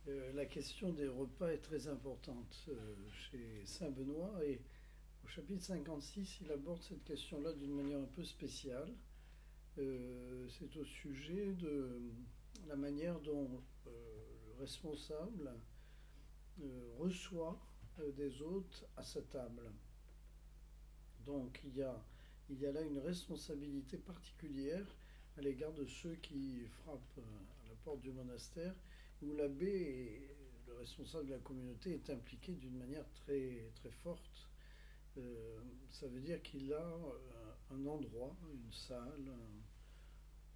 La question des repas est très importante chez Saint Benoît et au chapitre 56, il aborde cette question-là d'une manière un peu spéciale. C'est au sujet de la manière dont le responsable reçoit des hôtes à sa table. Donc il y a là une responsabilité particulière à l'égard de ceux qui frappent à la porte du monastère, où l'abbé, le responsable de la communauté, est impliqué d'une manière très, très forte. Ça veut dire qu'il a un endroit, une salle,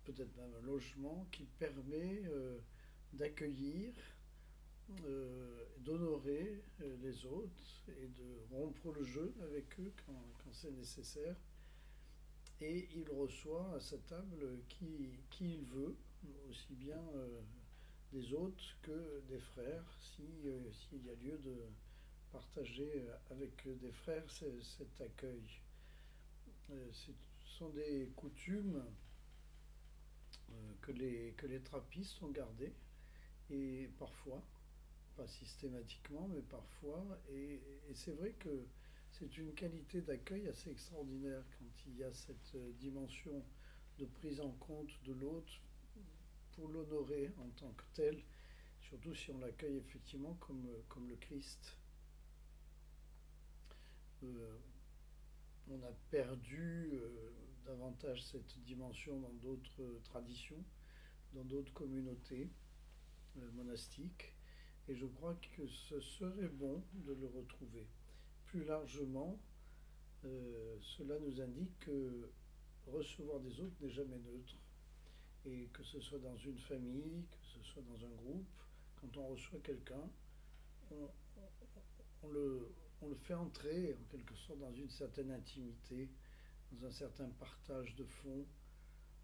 peut-être même un logement qui permet d'accueillir, d'honorer les hôtes et de rompre le jeu avec eux quand c'est nécessaire. Et il reçoit à sa table qui il veut, aussi bien des hôtes que des frères, s'il y a lieu de partager avec des frères cet accueil. Ce sont des coutumes que les trappistes ont gardées, et parfois, pas systématiquement, mais parfois, et c'est vrai que c'est une qualité d'accueil assez extraordinaire quand il y a cette dimension de prise en compte de l'autre pour l'honorer en tant que tel, surtout si on l'accueille effectivement comme le Christ. Euh, on a perdu davantage cette dimension dans d'autres traditions, dans d'autres communautés monastiques, et je crois que ce serait bon de le retrouver. Plus largement, cela nous indique que recevoir des autres n'est jamais neutre, et que ce soit dans une famille, que ce soit dans un groupe, quand on reçoit quelqu'un, on, on le, on le fait entrer en quelque sorte dans une certaine intimité, dans un certain partage de fond,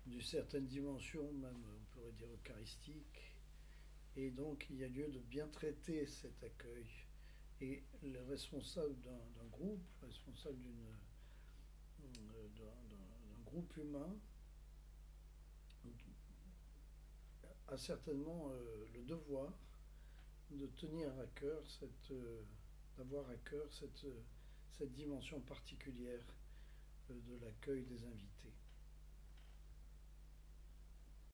d'une certaine dimension, même on pourrait dire eucharistique. Et donc il y a lieu de bien traiter cet accueil. Et le responsable d'un groupe, le responsable d'un groupe humain, a certainement le devoir de tenir à cœur d'avoir à cœur cette dimension particulière de l'accueil des invités.